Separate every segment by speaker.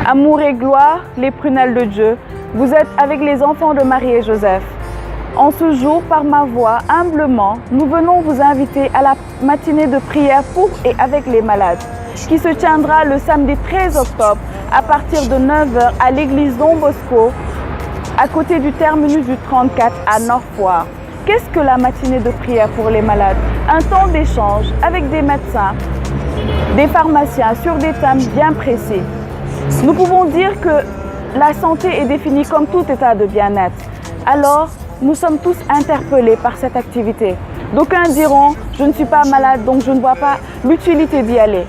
Speaker 1: Amour et gloire, les prunelles de Dieu, vous êtes avec les enfants de Marie et Joseph. En ce jour, par ma voix, humblement, nous venons vous inviter à la matinée de prière pour et avec les malades, qui se tiendra le samedi 13 octobre à partir de 9h à l'église Don Bosco, à côté du terminus du 34 à Nord-Foire. Qu'est-ce que la matinée de prière pour les malades? Un temps d'échange avec des médecins, des pharmaciens sur des thèmes bien précis. Nous pouvons dire que la santé est définie comme tout état de bien-être. Alors, nous sommes tous interpellés par cette activité. D'aucuns diront « je ne suis pas malade, donc je ne vois pas l'utilité d'y aller ».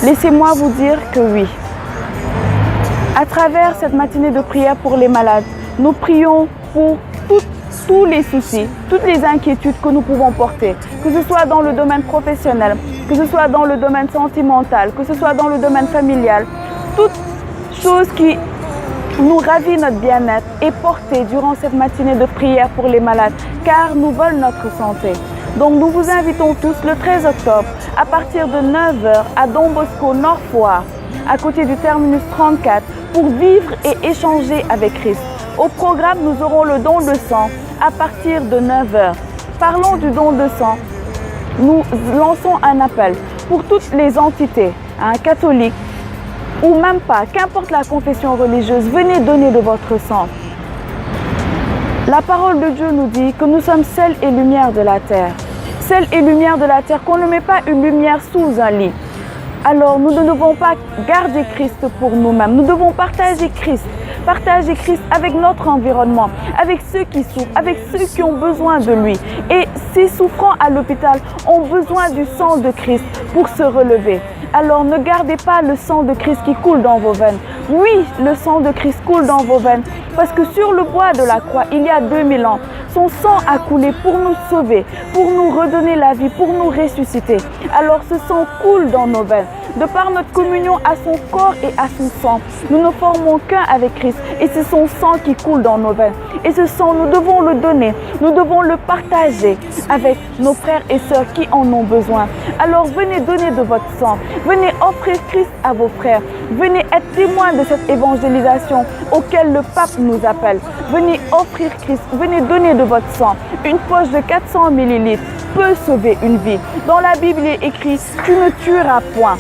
Speaker 1: Laissez-moi vous dire que oui. À travers cette matinée de prière pour les malades, nous prions pour tous les soucis, toutes les inquiétudes que nous pouvons porter, que ce soit dans le domaine professionnel, que ce soit dans le domaine sentimental, que ce soit dans le domaine familial, toute chose qui nous ravit notre bien-être est portée durant cette matinée de prière pour les malades, car nous volons notre santé. Donc nous vous invitons tous le 13 octobre à partir de 9h à Don Bosco Nord-Foire, à côté du terminus 34, pour vivre et échanger avec Christ. Au programme, nous aurons le don de sang à partir de 9h. Parlons du don de sang. Nous lançons un appel pour toutes les entités, catholiques ou même pas, qu'importe la confession religieuse, venez donner de votre sang. La parole de Dieu nous dit que nous sommes sel et lumière de la terre. Sel et lumière de la terre, qu'on ne met pas une lumière sous un lit. Alors nous ne devons pas garder Christ pour nous-mêmes, nous devons partager Christ avec notre environnement, avec ceux qui souffrent, avec ceux qui ont besoin de lui. Et ces souffrants à l'hôpital ont besoin du sang de Christ pour se relever. Alors ne gardez pas le sang de Christ qui coule dans vos veines. Oui, le sang de Christ coule dans vos veines parce que sur le bois de la croix, il y a 2000 ans, son sang a coulé pour nous sauver, pour nous redonner la vie, pour nous ressusciter. Alors ce sang coule dans nos veines. De par notre communion à son corps et à son sang, nous ne formons qu'un avec Christ et c'est son sang qui coule dans nos veines. Et ce sang, nous devons le donner, nous devons le partager avec nos frères et sœurs qui en ont besoin. Alors venez donner de votre sang, venez offrir Christ à vos frères, venez être témoins de cette évangélisation auquel le pape nous appelle. Venez offrir Christ, venez donner de votre sang. Une poche de 400 ml peut sauver une vie. Dans la Bible, il est écrit « tu ne tueras point ».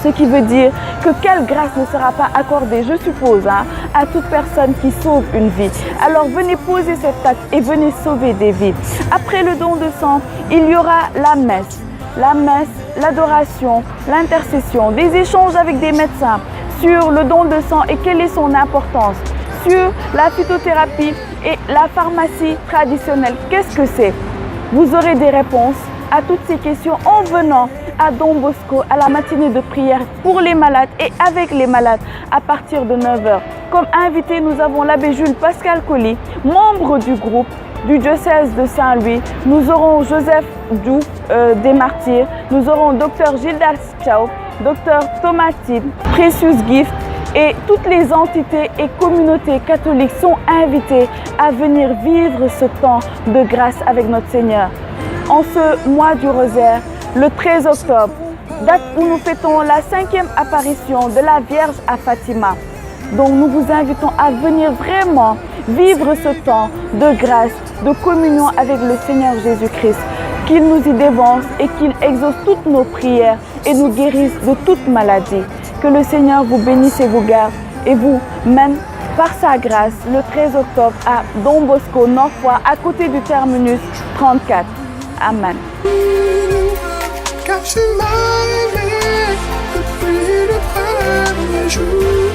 Speaker 1: Ce qui veut dire que quelle grâce ne sera pas accordée, je suppose, à toute personne qui sauve une vie. Alors venez poser cet acte et venez sauver des vies. Après le don de sang, il y aura la messe, l'adoration, l'intercession, des échanges avec des médecins sur le don de sang et quelle est son importance, sur la phytothérapie et la pharmacie traditionnelle. Qu'est-ce que c'est? Vous aurez des réponses à toutes ces questions en venant à Don Bosco, à la matinée de prière pour les malades et avec les malades à partir de 9h. Comme invité, nous avons l'abbé Jules Pascal Colli, membre du groupe du diocèse de Saint-Louis. Nous aurons Joseph Diouf des Martyrs, nous aurons Dr Gildas Tchao, Dr Thomas Tid, Precious Gift et toutes les entités et communautés catholiques sont invitées à venir vivre ce temps de grâce avec notre Seigneur. En ce mois du rosaire, le 13 octobre, date où nous fêtons la 5e apparition de la Vierge à Fatima. Donc nous vous invitons à venir vraiment vivre ce temps de grâce, de communion avec le Seigneur Jésus-Christ. Qu'il nous y dévance et qu'il exauce toutes nos prières et nous guérisse de toute maladie. Que le Seigneur vous bénisse et vous garde et vous mène par sa grâce le 13 octobre à Don Bosco, Nord-Foire, à côté du terminus 34. Amen.
Speaker 2: Car tu m'as aimé depuis le premier jour.